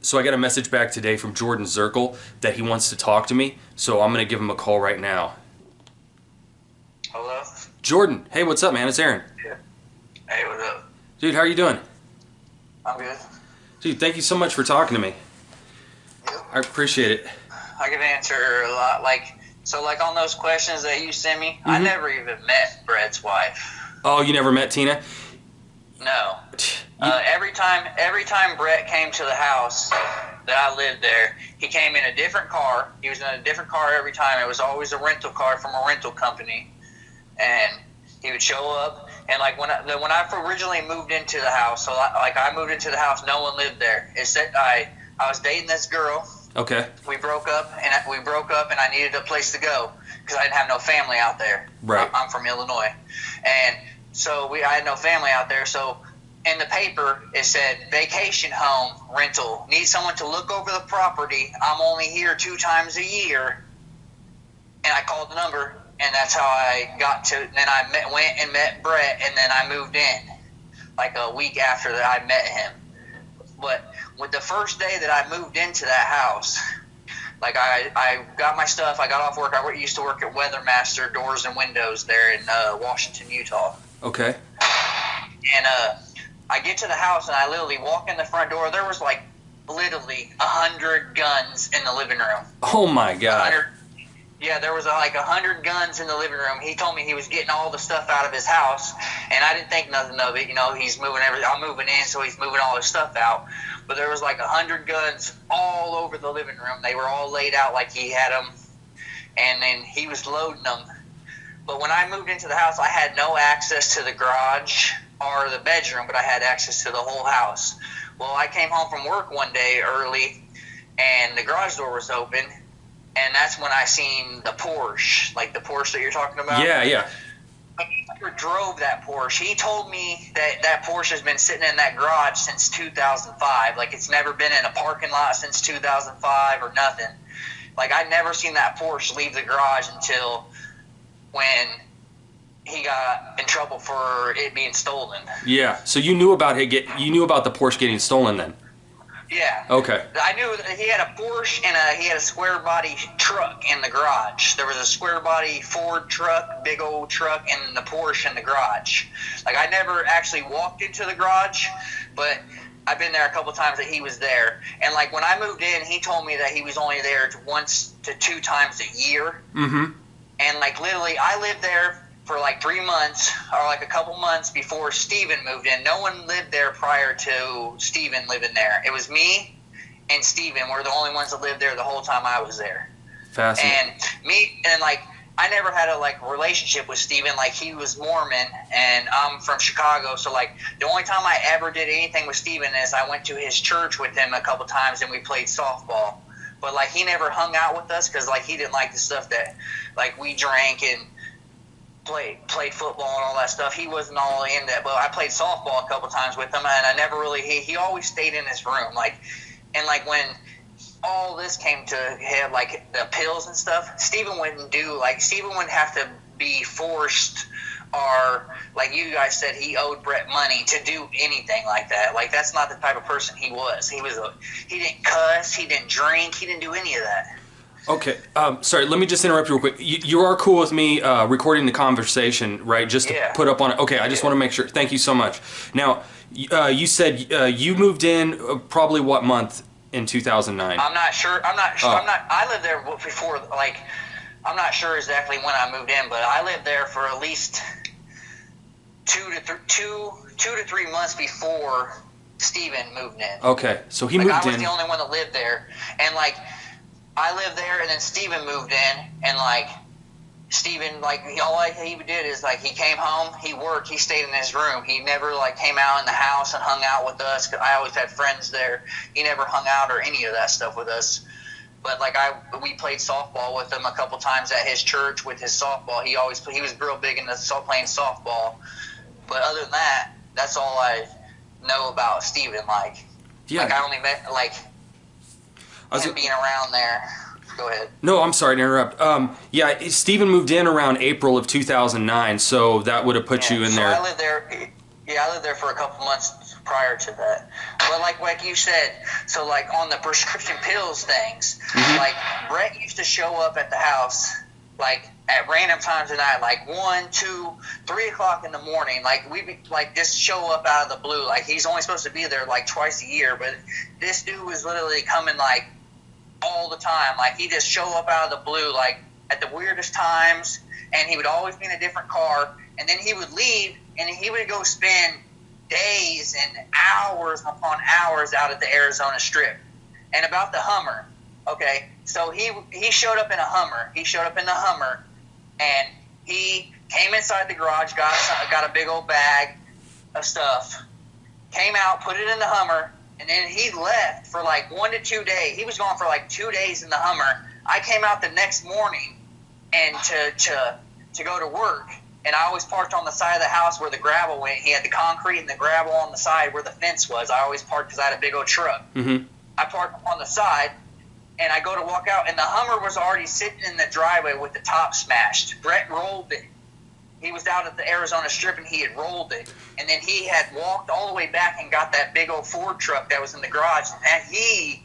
So I got a message back today from Jordan Zirkle that he wants to talk to me, so I'm going to give him a call right now. Hello? Jordan, hey, what's up, man? It's Arrin. Yeah. Hey, what up? Dude, how are you doing? I'm good. Dude, thank you so much for talking to me. Yep. I appreciate it. I can answer a lot. So on those questions that you sent me, I never even met Brett's wife. Oh, you never met Tina? No. Every time Brett came to the house that I lived there, he came in a different car. He was in a different car every time. It was always a rental car from a rental company. And he would show up. And when I originally moved into the house, so I moved into the house, no one lived there. Except I was dating this girl. Okay. We broke up, and I needed a place to go because I didn't have no family out there. Right. I'm from Illinois, and so I had no family out there. So in the paper it said vacation home rental. Need someone to look over the property. I'm only here 2 times a year, and I called the number, and that's how I got to. Then I went and met Brett, and then I moved in like a week after that I met him. But with the first day that I moved into that house, I got my stuff, I got off work. I used to work at Weathermaster Doors and Windows there in Washington, Utah. Okay. And I get to the house, and I literally walk in the front door. There was literally 100 guns in the living room. Oh my God. Yeah, there was 100 guns in the living room. He told me he was getting all the stuff out of his house, and I didn't think nothing of it. You know, he's moving everything. I'm moving in, so he's moving all his stuff out. But there was 100 guns all over the living room. They were all laid out like he had them, and then he was loading them. But when I moved into the house, I had no access to the garage or the bedroom, but I had access to the whole house. Well, I came home from work one day early, and the garage door was open. And that's when I seen the Porsche, the Porsche that you're talking about. Yeah, yeah. I never drove that Porsche. He told me that Porsche has been sitting in that garage since 2005. It's never been in a parking lot since 2005 or nothing. I'd never seen that Porsche leave the garage until when he got in trouble for it being stolen. Yeah. So you knew about the Porsche getting stolen then? Yeah. Okay. I knew that he had a Porsche and he had a square body truck in the garage. There was a square body Ford truck, big old truck, and the Porsche in the garage. I never actually walked into the garage, but I've been there a couple times that he was there. And when I moved in, he told me that he was only there 1 to 2 times a year. Mm-hmm. And literally, I lived there for 3 months or a couple months before Steven moved in. No one lived there prior to Steven living there. It was me and Steven were the only ones that lived there the whole time I was there. Fascinating. And I never had a relationship with Steven. He was Mormon and I'm from Chicago, so the only time I ever did anything with Steven is I went to his church with him a couple times and we played softball. But he never hung out with us because he didn't like the stuff that we drank and played football and all that stuff. He wasn't all in that, but I played softball a couple times with him, and I never really. He always stayed in his room, when all this came to head, the pills and stuff. Steven wouldn't have to be forced, or you guys said, he owed Brett money to do anything like that. That's not the type of person he was. He didn't cuss, he didn't drink, he didn't do any of that. Okay, sorry, let me just interrupt you real quick. You are cool with me recording the conversation, right? Just to put up on it. Okay, I just want to make sure. Thank you so much. Now, you said you moved in probably what month in 2009? I'm not sure. I lived there before, I'm not sure exactly when I moved in, but I lived there for at least 2 to 3 months before Steven moved in. Okay, so he moved in. I was the only one that lived there, and I lived there, and then Steven moved in, and Steven, all he did is he came home, he worked, he stayed in his room. He never came out in the house and hung out with us. 'Cause I always had friends there. He never hung out or any of that stuff with us. But we played softball with him a couple times at his church with his softball. He was real big into playing softball. But other than that, that's all I know about Steven. Yeah. I only met him being around there. Go ahead. No, I'm sorry to interrupt. Yeah, Steven moved in around April of 2009, so that would have put you in there. I lived there. Yeah, I lived there for a couple months prior to that. But like you said, so like on the prescription pills things, like Brett used to show up at the house like at random times of night, like 1, 2, 3 o'clock in the morning. Like we be like just show up out of the blue. Like he's only supposed to be there like twice a year, but this dude was literally coming like all the time. Like he just show up out of the blue, like at the weirdest times, and he would always be in a different car, and then he would leave and he would go spend days and hours upon hours out at the Arizona Strip. And about the Hummer, okay, so he showed up in a Hummer. He showed up in the Hummer, and he came inside the garage, got a big old bag of stuff, came out, put it in the Hummer, and then he left for like 1 to 2 days. He was gone for like 2 days in the Hummer. I came out the next morning and to go to work. And I always parked on the side of the house where the gravel went. He had the concrete and the gravel on the side where the fence was. I always parked because I had a big old truck. I parked on the side, and I go to walk out, and the Hummer was already sitting in the driveway with the top smashed. Brett rolled it. He was out at the Arizona Strip, and he had rolled it. And then he had walked all the way back and got that big old Ford truck that was in the garage, and he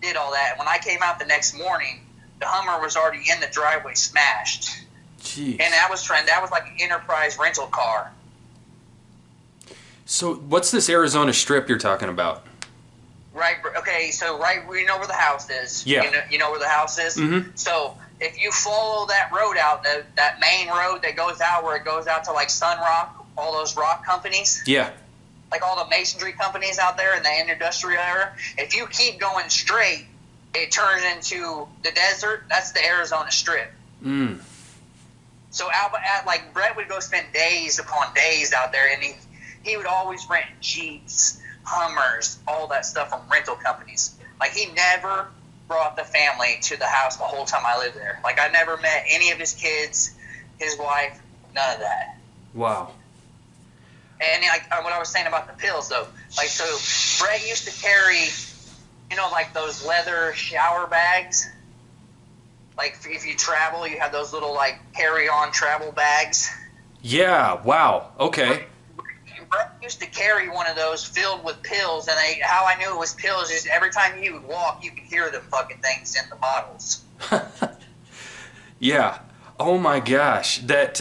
did all that. And when I came out the next morning, the Hummer was already in the driveway smashed. Jeez. And that was like an Enterprise rental car. So what's this Arizona Strip you're talking about? Right. Okay. So we know where the house is. Yeah. You know where the house is. So if you follow that road out, that main road that goes out where it goes out to like Sunrock, all those rock companies. Yeah. Like all the masonry companies out there in the industrial area. If you keep going straight, it turns into the desert. That's the Arizona Strip. So like Brett would go spend days upon days out there, and he would always rent Jeeps, Hummers, all that stuff from rental companies. Like he never brought the family to the house the whole time I lived there. Like I never met any of his kids, his wife, none of that. Wow. And like what I was saying about the pills though, like so Brett used to carry, like those leather shower bags. Like if you travel, you have those little like carry-on travel bags. Yeah. Wow. Okay. Brett used to carry one of those filled with pills, and how I knew it was pills is every time he would walk, you could hear them fucking things in the bottles. Yeah. Oh my gosh. That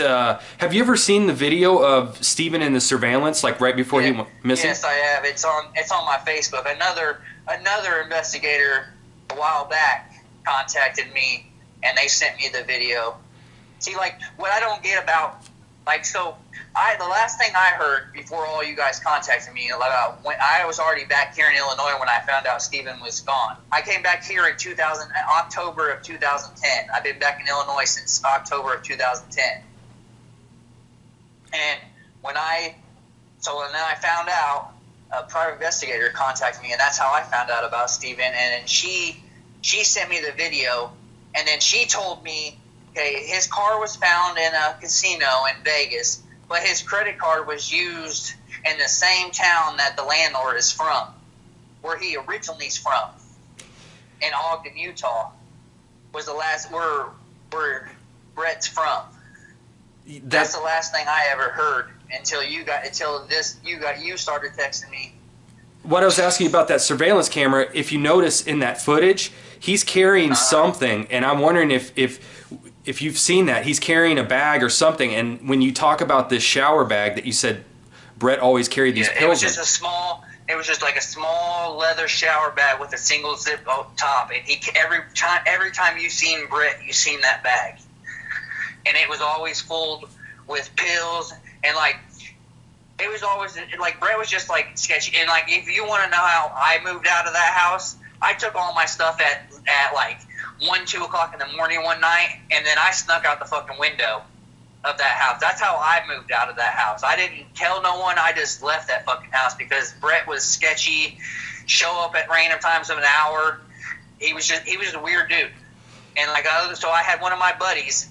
have you ever seen the video of Steven in the surveillance, like right before he went missing? Yes, I have. It's on my Facebook. Another investigator a while back contacted me, and they sent me the video. See, like, what I don't get about, like, so, the last thing I heard before all you guys contacted me about when I was already back here in Illinois when I found out Steven was gone. I came back here in October of 2010. I've been back in Illinois since October of 2010. And then I found out, a private investigator contacted me, and that's how I found out about Steven. And then she sent me the video. And then she told me, okay, his car was found in a casino in Vegas, but his credit card was used in the same town that the landlord is from, where he originally is from, in Ogden, Utah, was the last where Brett's from. That's the last thing I ever heard until you started texting me. What I was asking about that surveillance camera, if you notice in that footage, he's carrying something, and I'm wondering if you've seen that. He's carrying a bag or something, and when you talk about this shower bag that you said Brett always carried these pills in. It was just like a small leather shower bag with a single zip top, and every time you seen Brett, you seen that bag. And it was always full with pills, and like it was always like Brett was just like sketchy. And like if you want to know how I moved out of that house, I took all my stuff at like 1, 2 o'clock in the morning one night, and then I snuck out the fucking window of that house. That's how I moved out of that house. I didn't tell no one. I just left that fucking house because Brett was sketchy. Show up at random times of an hour. He was a weird dude. And like so I had one of my buddies,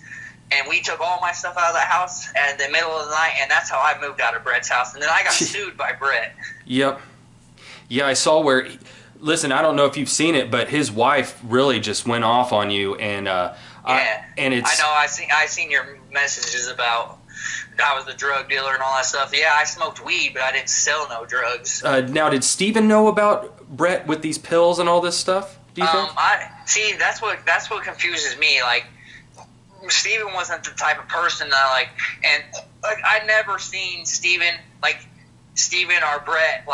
and we took all my stuff out of the house at the middle of the night, and that's how I moved out of Brett's house. And then I got sued by Brett. Yep. Yeah, I saw where. Listen, I don't know if you've seen it, but his wife really just went off on you, and yeah, and it's. I know. I seen your messages about I was the drug dealer and all that stuff. Yeah, I smoked weed, but I didn't sell no drugs. Now, did Steven know about Brett with these pills and all this stuff? Do you think? I see. That's what confuses me. Like, Steven wasn't the type of person that I never seen Steven or Brett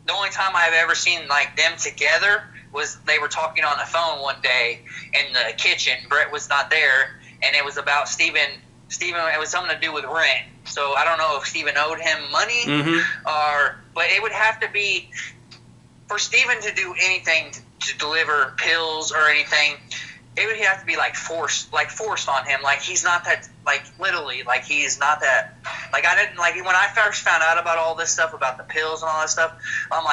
the only time I've ever seen them together was they were talking on the phone one day in the kitchen. Brett was not there, and it was about Steven. It was something to do with rent. So I don't know if Steven owed him money but it would have to be for Steven to do anything to deliver pills or anything. It would have to be forced on him. He's not that, literally, he is not that. I didn't, when I first found out about all this stuff, about the pills and all that stuff, I'm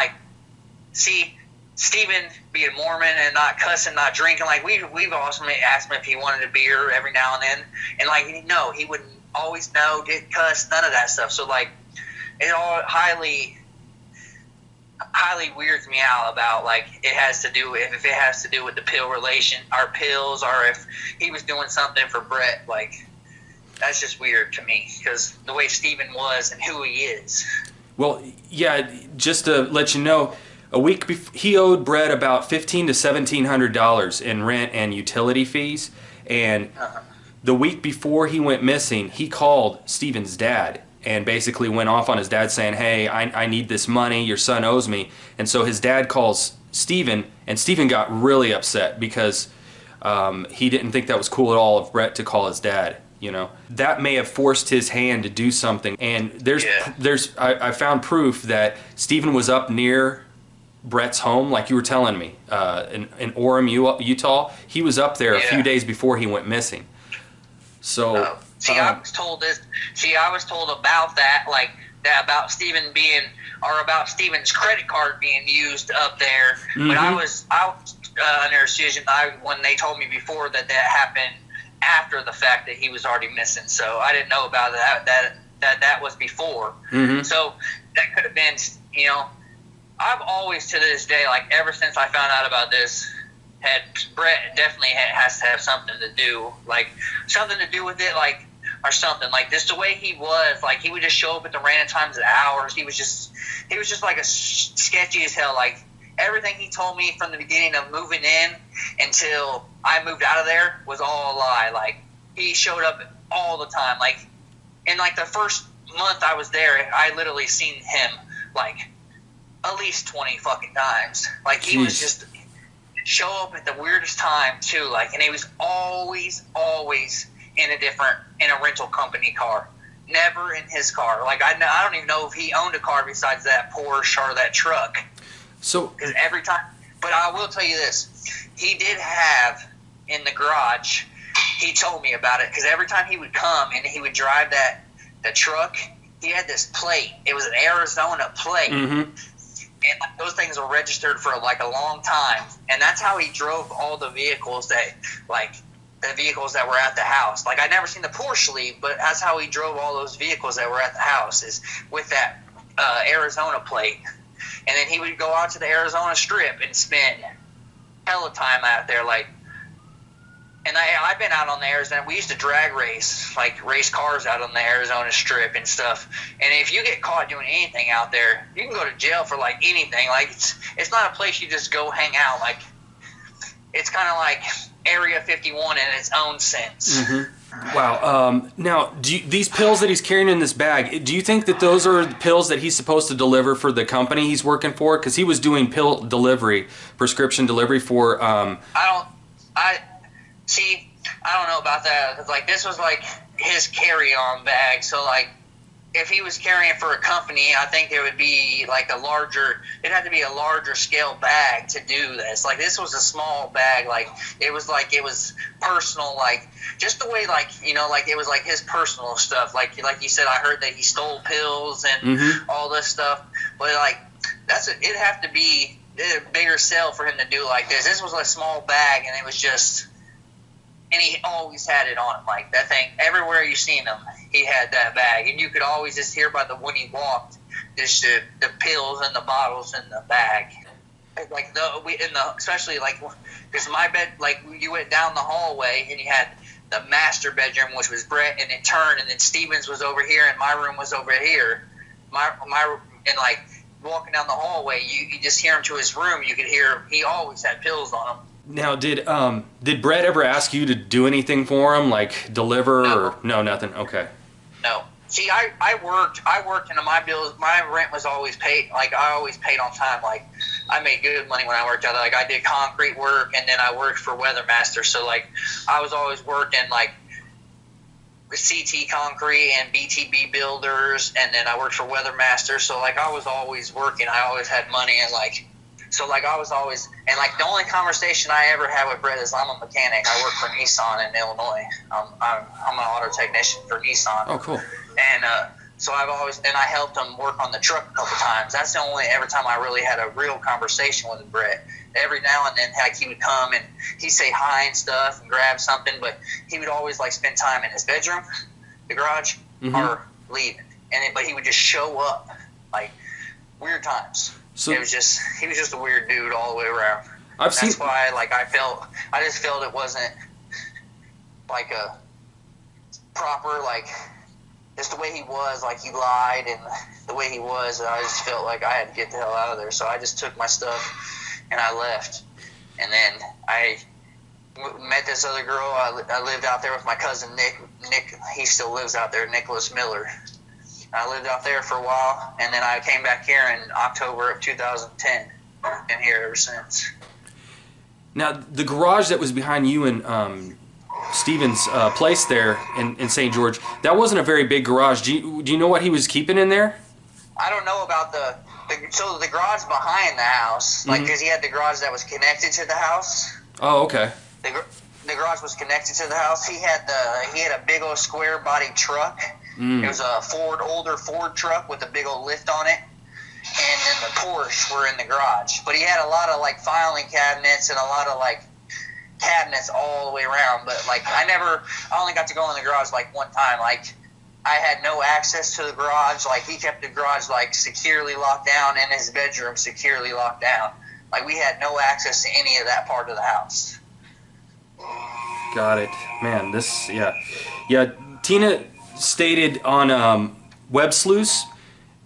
see, Steven being Mormon and not cussing, not drinking, we've also asked him if he wanted a beer every now and then, and no, he wouldn't always know, didn't cuss, none of that stuff. So it all highly weirds me out about if it has to do with the pill relation, our pills, or if he was doing something for Brett. That's just weird to me because the way Steven was and who he is. Well, yeah, just to let you know, a week he owed Brett about $1,500 to $1,700 in rent and utility fees, and the week before he went missing, he called Steven's dad and basically went off on his dad saying, hey, I need this money, your son owes me. And so his dad calls Steven, and Steven got really upset because he didn't think that was cool at all of Brett to call his dad. That may have forced his hand to do something. And I found proof that Steven was up near Brett's home, like you were telling me, in Orem, Utah. He was up there a few days before he went missing. So... I was told this. I was told about that, about Steven about Steven's credit card being used up there. Mm-hmm. But I was under a decision when they told me before that happened after the fact that he was already missing. So I didn't know about that was before. Mm-hmm. So that could have been, I've always to this day, ever since I found out about this, Brett definitely has to have something to do with it, or something this. The way he was, he would just show up at the random times and hours. He was just a sketchy as hell. Everything he told me from the beginning of moving in until I moved out of there was all a lie. He showed up all the time. In the first month I was there, I literally seen him at least 20 fucking times. He was just show up at the weirdest time too, and he was always in a rental company car, never in his car. I don't even know if he owned a car besides that Porsche or that truck. So because every time, but I will tell you this, he did have in the garage. He told me about it because every time he would come and he would drive the truck, he had this plate. It was an Arizona plate. Mm-hmm. And those things were registered for a long time, and that's how he drove all the vehicles that were at the house. I never seen the Porsche leave, but that's how he drove all those vehicles that were at the house, is with that Arizona plate. And then he would go out to the Arizona Strip and spend hella time out there, And I've been out on the Arizona. We used to drag race, race cars out on the Arizona Strip and stuff. And if you get caught doing anything out there, you can go to jail for anything. It's not a place you just go hang out. It's kind of like Area 51 in its own sense. Mm-hmm. Wow. Now, these pills that he's carrying in this bag, do you think that those are the pills that he's supposed to deliver for the company he's working for? Because he was doing prescription delivery for. I don't know about that, because this was his carry-on bag. So if he was carrying for a company, I think it would be it'd have to be a larger scale bag to do this. This was a small bag. It was personal. Just the way it was his personal stuff. Like you said, I heard that he stole pills and all this stuff. But it'd have to be a bigger sale for him to do this. This was a small bag, and it was just. And he always had it on him, that thing. Everywhere you seen him, he had that bag, and you could always just hear by when he walked, just the pills and the bottles in the bag. Especially because my bed, you went down the hallway and you had the master bedroom, which was Brett, and it turned, and then Steven's was over here, and my room was over here. And like walking down the hallway, you just hear him to his room. You could hear him. He always had pills on him. Now, did Brett ever ask you to do anything for him, like deliver or no, nothing? Okay. No. See, I worked, and my bills, my rent was always paid. Like, I always paid on time. Like, I made good money when I worked out there. Like, I did concrete work, and then I worked for Weathermaster. So, like, I was always working, like, with CT Concrete and BTB Builders, and then I worked for Weathermaster. So, like, I was always working. I always had money, and, like, so, like, I was always, and, like, the only conversation I ever had with Brett is I'm a mechanic. I work for Nissan in Illinois. I'm an auto technician for Nissan. Oh, cool. And so I've always, and I helped him work on the truck a couple times. That's the only every time I really had a real conversation with Brett. Every now and then, like, he would come and he'd say hi and stuff and grab something, but he would always like spend time in his bedroom, the garage, or leaving. But he would just show up, like, weird times. So he was just a weird dude all the way around. That's why, like, I just felt it wasn't like a proper, like, just the way he was, like, he lied, and the way he was, and I just felt like I had to get the hell out of there. So I just took my stuff and I left. And then I met this other girl. I lived out there with my cousin Nick. He still lives out there, Nicholas Miller. I lived out there for a while, and then I came back here in October of 2010. Been here ever since. Now, the garage that was behind you and Steven's place there in St. George, that wasn't a very big garage. Do you know what he was keeping in there? I don't know about the garage behind the house, like, because he had the garage that was connected to the house. Oh, okay. The garage was connected to the house. He had a big old square body truck. It was a older Ford truck with a big old lift on it, and then the Porsche were in the garage. But he had a lot of, like, filing cabinets and a lot of, like, cabinets all the way around. But, like, I only got to go in the garage, like, one time. Like, I had no access to the garage. Like, he kept the garage, like, securely locked down, and his bedroom securely locked down. Like, we had no access to any of that part of the house. Got it. Man, yeah. Tina stated on Web Sleuths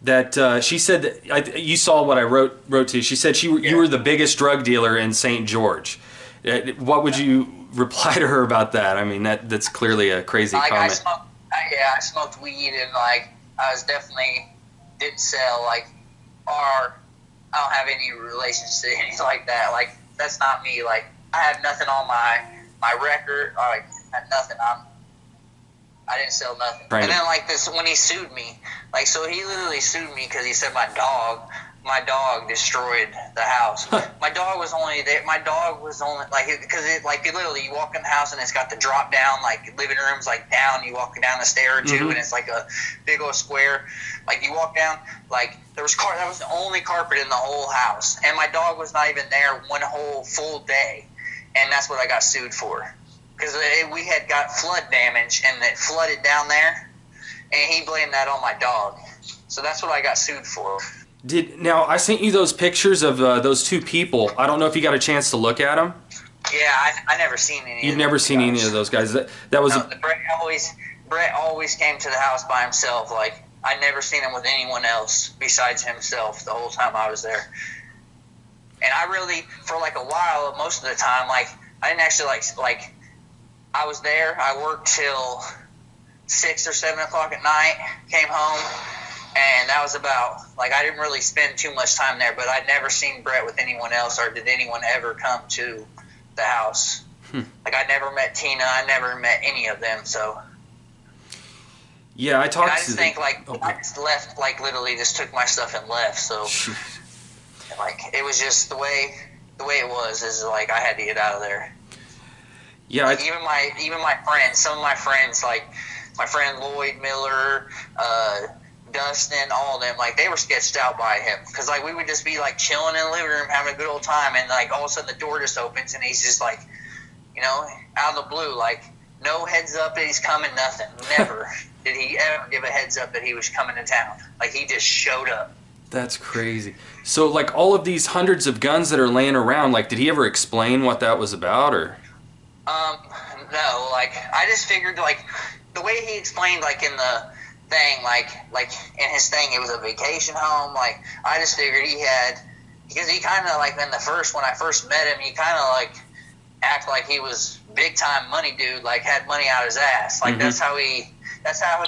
that she said that you saw what I wrote to you. She said you were the biggest drug dealer in St. George. What would you reply to her about that? I mean, that's clearly a crazy comment. I smoked weed, and, like, I was definitely didn't sell, like, or I don't have any relations to anything like that. Like, that's not me. Like, I have nothing on my record. Like, I had nothing. I didn't sell nothing. Right. And then, like, this, when he sued me, like, so he literally sued me because he said my dog destroyed the house. My dog was only there. My dog was only, like, because it literally, you walk in the house and it's got the drop down, like, living room's like down. You walk down the stair or two, and it's like a big old square. Like, you walk down, like, that was the only carpet in the whole house, and my dog was not even there one whole full day, and that's what I got sued for. Because we had got flood damage, and it flooded down there, and he blamed that on my dog. So that's what I got sued for. Now, I sent you those pictures of those two people. I don't know if you got a chance to look at them. Yeah, I never seen any. You've never seen any of those guys. That was. No, Brett always came to the house by himself. Like, I never seen him with anyone else besides himself the whole time I was there. And I really, for like a while, most of the time, like, I didn't actually like. I was there. I worked till 6 or 7 o'clock at night. Came home. And that was about, like, I didn't really spend too much time there, but I'd never seen Brett with anyone else, or did anyone ever come to the house. Like, I never met Tina. I never met any of them, so. Yeah, I talked to them. I just think, like, I just left, like, literally just took my stuff and left, so. Like, it was just the way it was, is, like, I had to get out of there. Yeah. Like, even my friends, some of my friends, like, my friend Lloyd Miller, Dustin, all of them, like, they were sketched out by him, because, like, we would just be, like, chilling in the living room having a good old time, and, like, all of a sudden the door just opens and he's just, like, you know, out of the blue, like, no heads up that he's coming, nothing. Never did he ever give a heads up that he was coming to town. Like, he just showed up. That's crazy. So, like, all of these hundreds of guns that are laying around, like, did he ever explain what that was about, or? know. Like, I just figured, like, the way he explained, like, in the thing, like in his thing, it was a vacation home. Like, I just figured he had, because he kind of, like, when I first met him, he kind of, like, act like he was big time money dude, like, had money out his ass. Like, that's how he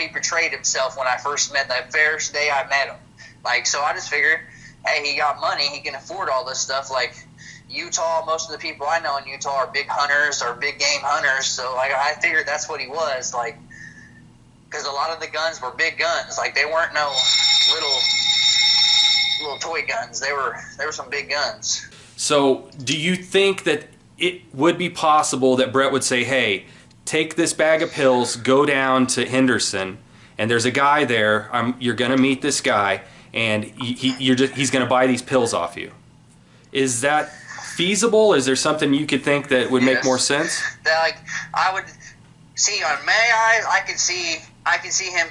portrayed himself when I first met, the first day I met him. Like, so I just figured, hey, he got money, he can afford all this stuff. Like, Utah, most of the people I know in Utah are big hunters or big game hunters, so, like, I figured that's what he was, like, because a lot of the guns were big guns. Like, they weren't no little toy guns. They were some big guns. So, do you think that it would be possible that Brett would say, hey, take this bag of pills, go down to Henderson, and there's a guy there, you're going to meet this guy, and he's going to buy these pills off you? Is that feasible? Is there something you could think that would make more sense? That, like, I would see on my eyes, I could see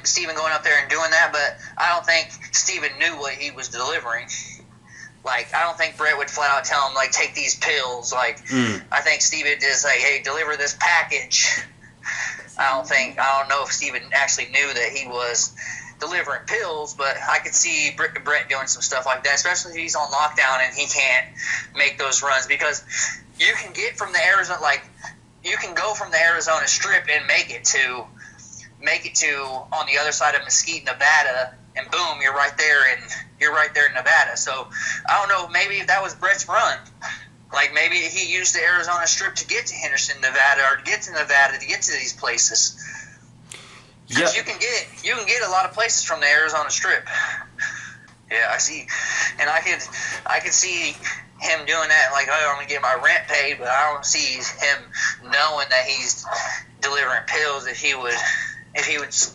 Steven going up there and doing that, but I don't think Steven knew what he was delivering. Like, I don't think Brett would flat out tell him, like, take these pills. Like, I think Steven just, like, hey, deliver this package. I don't know if Steven actually knew that he was delivering pills, but I could see Brett doing some stuff like that, especially if he's on lockdown and he can't make those runs, because you can get from the Arizona, like, you can go from the Arizona Strip and make it to on the other side of Mesquite, Nevada, and boom, you're right there in Nevada. So I don't know, maybe if that was Brett's run, like, maybe he used the Arizona Strip to get to Henderson, Nevada, or to get to Nevada, to get to these places. Because you can get a lot of places from the Arizona Strip. Yeah, I see, and I could see him doing that. Like, I'm gonna get my rent paid, but I don't see him knowing that he's delivering pills. If he would,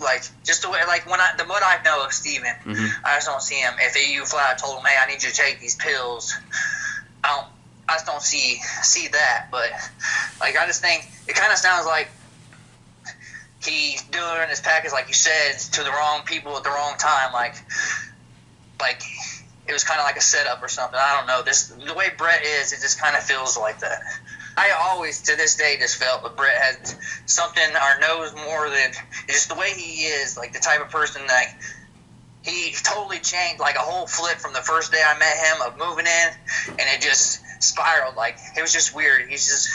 like, just the way, like, what I know of Steven, I just don't see him. If you flat out told him, hey, I need you to take these pills, I just don't see that. But, like, I just think it kind of sounds like he's doing his package, like you said, to the wrong people at the wrong time. Like it was kind of like a setup or something. I don't know. The way Brett is, it just kind of feels like that. I always, to this day, just felt that Brett had something or knows more than just the way he is, like the type of person that he totally changed, like a whole flip from the first day I met him of moving in, and it just spiraled. Like, it was just weird. He's just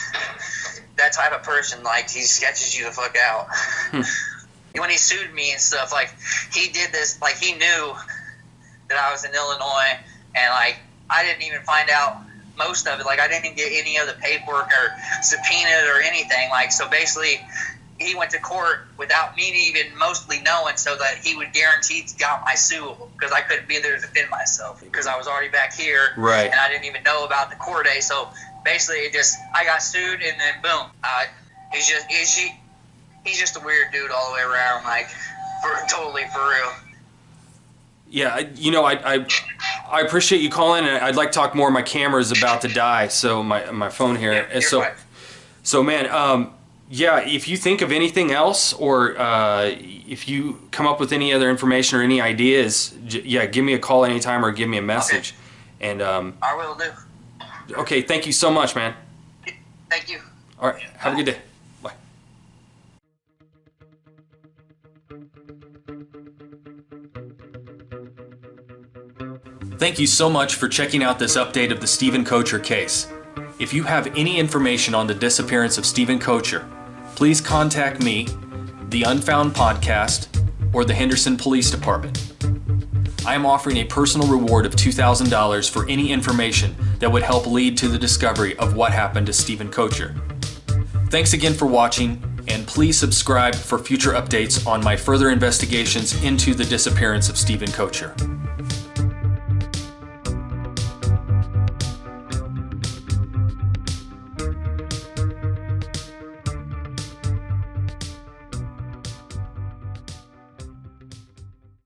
that type of person. Like, he sketches you the fuck out. When he sued me and stuff, like, he did this, like, he knew that I was in Illinois, and, like, I didn't even find out most of it. Like, I didn't get any of the paperwork or subpoenaed or anything. Like, so basically, he went to court without me even mostly knowing, so that he would guarantee he got my suable, because I couldn't be there to defend myself because I was already back here, right? And I didn't even know about the court day. So basically, I got sued, and then boom, he's just a weird dude all the way around, like, totally for real. Yeah, you know, I appreciate you calling, and I'd like to talk more. My camera's about to die, so my phone here. Yeah, so man, yeah, if you think of anything else, or if you come up with any other information or any ideas, yeah, give me a call anytime or give me a message. Okay. And I will do. Okay, thank you so much, man. Thank you. All right, have a good day. Bye. Thank you so much for checking out this update of the Steven Koecher case. If you have any information on the disappearance of Steven Koecher, please contact me, the Unfound Podcast, or the Henderson Police Department. I am offering a personal reward of $2,000 for any information that would help lead to the discovery of what happened to Steven Koecher. Thanks again for watching, and please subscribe for future updates on my further investigations into the disappearance of Steven Koecher.